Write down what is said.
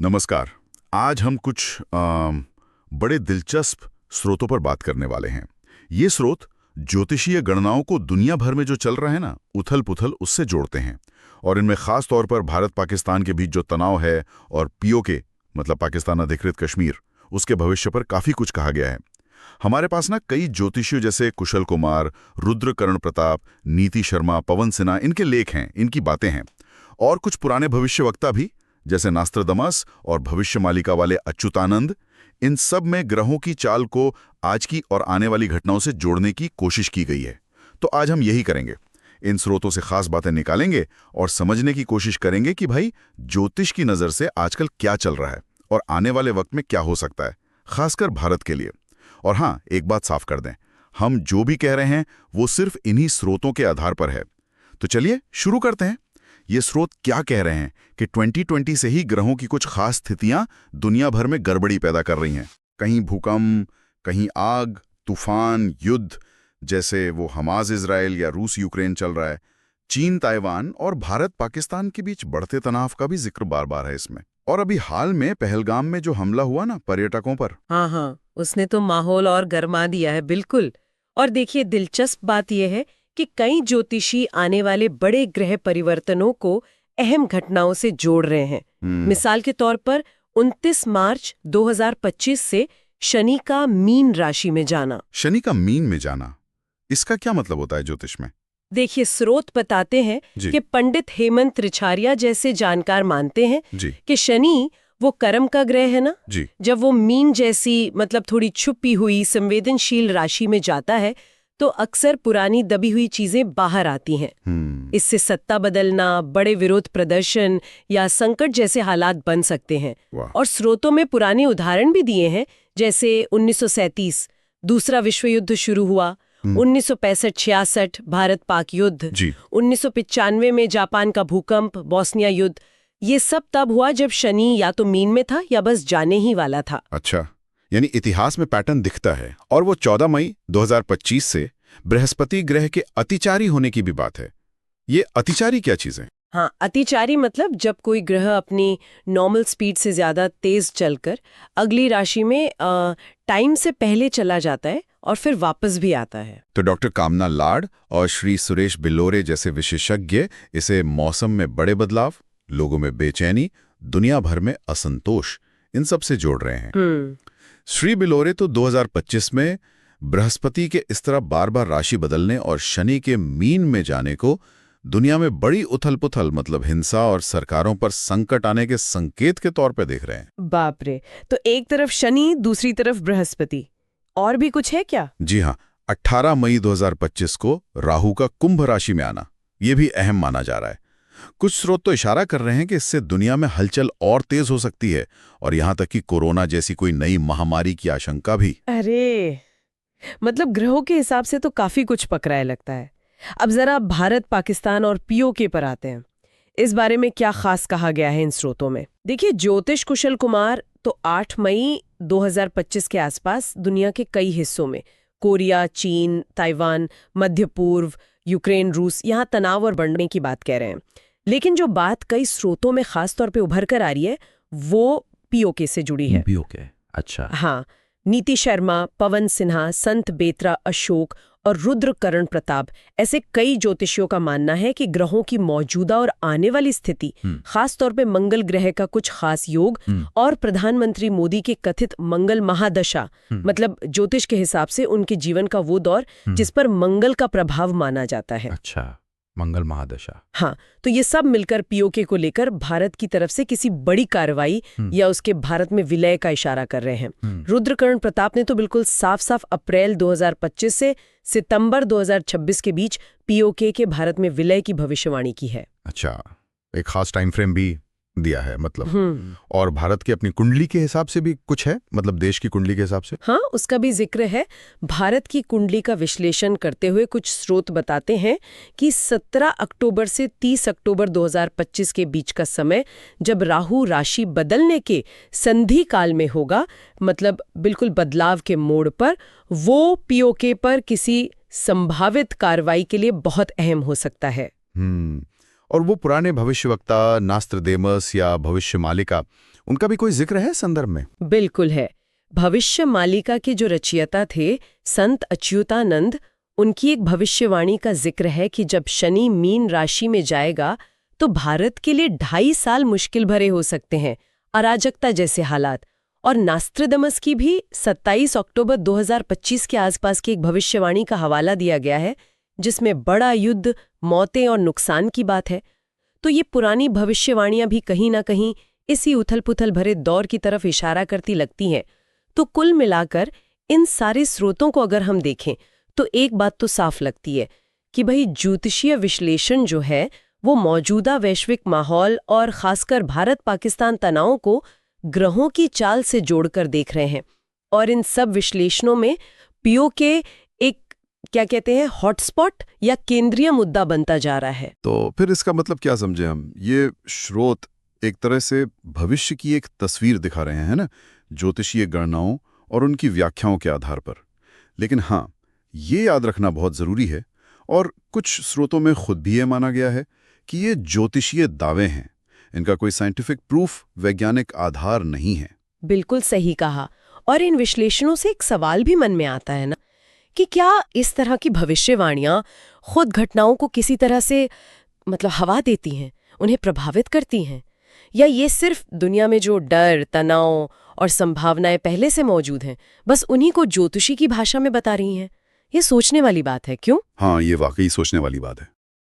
नमस्कार। आज हम कुछ बड़े दिलचस्प स्रोतों पर बात करने वाले हैं। ये स्रोत ज्योतिषीय गणनाओं को दुनिया भर में जो चल रहा है ना, उथल पुथल, उससे जोड़ते हैं। और इनमें खास तौर पर भारत पाकिस्तान के बीच जो तनाव है और पीओके मतलब पाकिस्तान अधिकृत कश्मीर, उसके भविष्य पर काफ़ी कुछ कहा गया है। हमारे पास ना कई ज्योतिषियों जैसे कुशल कुमार, रुद्र कर्ण प्रताप, नीति शर्मा, पवन सिन्हा, इनके लेख हैं, इनकी बातें हैं। और कुछ पुराने भविष्यवक्ता भी जैसे नास्त्रदमस और भविष्यमालिका वाले अच्युतानंद। इन सब में ग्रहों की चाल को आज की और आने वाली घटनाओं से जोड़ने की कोशिश की गई है। तो आज हम यही करेंगे, इन स्रोतों से खास बातें निकालेंगे और समझने की कोशिश करेंगे कि भाई ज्योतिष की नज़र से आजकल क्या चल रहा है और आने वाले वक्त में क्या हो सकता है, खासकर भारत के लिए। और हाँ, एक बात साफ कर दें, हम जो भी कह रहे हैं वो सिर्फ इन्हीं स्रोतों के आधार पर है। तो चलिए शुरू करते हैं। ये स्रोत क्या कह रहे हैं कि 2020 से ही ग्रहों की कुछ खास स्थितियां दुनिया भर में गड़बड़ी पैदा कर रही हैं। कहीं भूकंप, कहीं आग, तूफान, युद्ध, जैसे वो हमास इजराइल या रूस यूक्रेन चल रहा है। चीन ताइवान और भारत पाकिस्तान के बीच बढ़ते तनाव का भी जिक्र बार बार है इसमें। और अभी हाल में पहलगाम में जो हमला हुआ ना पर्यटकों पर, हाँ, उसने तो माहौल और गरमा दिया है, बिल्कुल। और देखिए, दिलचस्प बात यह है कि कई ज्योतिषी आने वाले बड़े ग्रह परिवर्तनों को अहम घटनाओं से जोड़ रहे हैं। मिसाल के तौर पर 29 मार्च 2025 से शनि का मीन राशि में जाना। शनि का मीन में जाना, इसका क्या मतलब होता है ज्योतिष में? देखिए, स्रोत बताते हैं कि पंडित हेमंत त्रिचार्या जैसे जानकार मानते हैं कि शनि वो कर्म का ग्रह है ना, जब वो मीन जैसी मतलब थोड़ी छुपी हुई संवेदनशील राशि में जाता है तो अक्सर पुरानी दबी हुई चीजें बाहर आती हैं। इससे सत्ता बदलना, बड़े विरोध प्रदर्शन या संकट जैसे हालात बन सकते हैं। और स्रोतों में पुराने उदाहरण भी दिए हैं, जैसे 1937 दूसरा विश्व युद्ध शुरू हुआ, 1965-66 भारत पाक युद्ध, 1995 में जापान का भूकंप, बोस्निया युद्ध। ये सब तब हुआ जब शनि या तो मीन में था या बस जाने ही वाला था। अच्छा, यानी इतिहास में पैटर्न दिखता है। और वो 14 मई 2025 से बृहस्पति ग्रह के अतिचारी होने की भी बात है। ये अतिचारी क्या चीज है? हाँ, अतिचारी मतलब जब कोई ग्रह अपनी नॉर्मल स्पीड से ज्यादा तेज चलकर अगली राशि में टाइम से पहले चला जाता है और फिर वापस भी आता है। तो डॉक्टर कामना लाड और श्री सुरेश बिलोरे जैसे विशेषज्ञ इसे मौसम में बड़े बदलाव, लोगों में बेचैनी, दुनिया भर में असंतोष, इन सब से जोड़ रहे हैं। श्री बिलोरे तो 2025 में बृहस्पति के इस तरह बार बार राशि बदलने और शनि के मीन में जाने को दुनिया में बड़ी उथल-पुथल मतलब हिंसा और सरकारों पर संकट आने के संकेत के तौर पर देख रहे हैं। बाप रे, तो एक तरफ शनि, दूसरी तरफ बृहस्पति। और भी कुछ है क्या? जी हाँ, 18 मई 2025 को राहु का कुंभ राशि में आना, ये भी अहम माना जा रहा है। कुछ स्रोत तो इशारा कर रहे हैं कि इससे दुनिया में हलचल और तेज हो सकती है और यहां तक कि कोरोना जैसी कोई नई महामारी की आशंका भी। अरे, मतलब ग्रहों के हिसाब से तो काफी कुछ पकड़ाए लगता है। अब जरा भारत, पाकिस्तान और पीओके पर आते हैं। इस बारे में क्या खास कहा गया है इन स्रोतों में? देखिए, ज्योतिष कुशल कुमार तो 8 मई 2025 के आसपास दुनिया के कई हिस्सों में, कोरिया, चीन, ताइवान, मध्य पूर्व, यूक्रेन, रूस, यहाँ तनाव और बढ़ने की बात कह रहे हैं। लेकिन जो बात कई स्रोतों में खास तौर पे उभर कर आ रही है वो पीओके से जुड़ी है। पीओके, अच्छा। हाँ, नीति शर्मा, पवन सिन्हा, संत बेत्रा अशोक और रुद्र कर्ण प्रताप ऐसे कई ज्योतिषियों का मानना है कि ग्रहों की मौजूदा और आने वाली स्थिति, खास तौर पे मंगल ग्रह का कुछ खास योग और प्रधानमंत्री मोदी के कथित मंगल महादशा, मतलब ज्योतिष के हिसाब से उनके जीवन का वो दौर जिस पर मंगल का प्रभाव माना जाता है। अच्छा, मंगल महादशा। हाँ, तो ये सब मिलकर पीओके को लेकर भारत की तरफ से किसी बड़ी कार्रवाई या उसके भारत में विलय का इशारा कर रहे हैं। रुद्र कर्ण प्रताप ने तो बिल्कुल साफ साफ अप्रैल 2025 से सितंबर 2026 के बीच पीओके के भारत में विलय की भविष्यवाणी की है। अच्छा, एक खास टाइम फ्रेम भी दिया है मतलब। और भारत की अपनी कुंडली के हिसाब से भी कुछ है, मतलब देश की कुंडली के हिसाब से? हाँ, उसका भी जिक्र है। भारत की कुंडली का विश्लेषण करते हुए कुछ स्रोत बताते हैं कि 17 अक्टूबर से 30 अक्टूबर 2025 के बीच का समय, जब राहु राशि बदलने के संधि काल में होगा, मतलब बिल्कुल बदलाव के मोड़ पर, वो पीओके पर किसी संभावित कार्रवाई के लिए बहुत अहम हो सकता है। और वो पुराने भविष्यवक्ता नास्त्रदेमस या भविष्य मालिका, उनका भी कोई जिक्र है संदर्भ में? बिल्कुल है। भविष्य मालिका के जो रचयिता थे संत अच्युतानंद, उनकी एक भविष्यवाणी का जिक्र है कि जब शनि मीन राशि में जाएगा तो भारत के लिए 2.5 साल मुश्किल भरे हो सकते हैं, अराजकता जैसे हालात। और नास्त्रदमस की भी 27 अक्टूबर 2025 के आसपास की एक भविष्यवाणी का हवाला दिया गया है, जिसमें बड़ा युद्ध, मौतें और नुकसान की बात है। तो ये पुरानी भविष्यवाणियां भी कहीं ना कहीं इसी उथल-पुथल भरे दौर की तरफ इशारा करती लगती हैं। तो कुल मिलाकर इन सारे स्रोतों को अगर हम देखें तो एक बात तो साफ लगती है कि भाई ज्योतिषीय विश्लेषण जो है वो मौजूदा वैश्विक माहौल और खासकर भारत-पाकिस्तान तनाव को ग्रहों की चाल से जोड़कर देख रहे हैं। और इन सब विश्लेषणों में पीओके एक क्या कहते हैं हॉटस्पॉट या केंद्रीय मुद्दा बनता जा रहा है। तो फिर इसका मतलब क्या समझे हम? ये स्रोत एक तरह से भविष्य की एक तस्वीर दिखा रहे हैं ना, ज्योतिषीय गणनाओं और उनकी व्याख्याओं के आधार पर। लेकिन हाँ, ये याद रखना बहुत जरूरी है, और कुछ स्रोतों में खुद भी ये माना गया है कि ये ज्योतिषीय दावे हैं, इनका कोई साइंटिफिक प्रूफ, वैज्ञानिक आधार नहीं है। बिल्कुल सही कहा। और इन विश्लेषणों से एक सवाल भी मन में आता है ना कि क्या इस तरह की भविष्यवाणियां खुद घटनाओं को किसी तरह से मतलब हवा देती हैं, उन्हें प्रभावित करती हैं, या ये सिर्फ दुनिया में जो डर, तनाव और संभावनाएं पहले से मौजूद हैं, बस उन्हीं को ज्योतिषी की भाषा में बता रही हैं? ये सोचने वाली बात है, क्यों? हाँ, ये वाकई सोचने वाली बात है।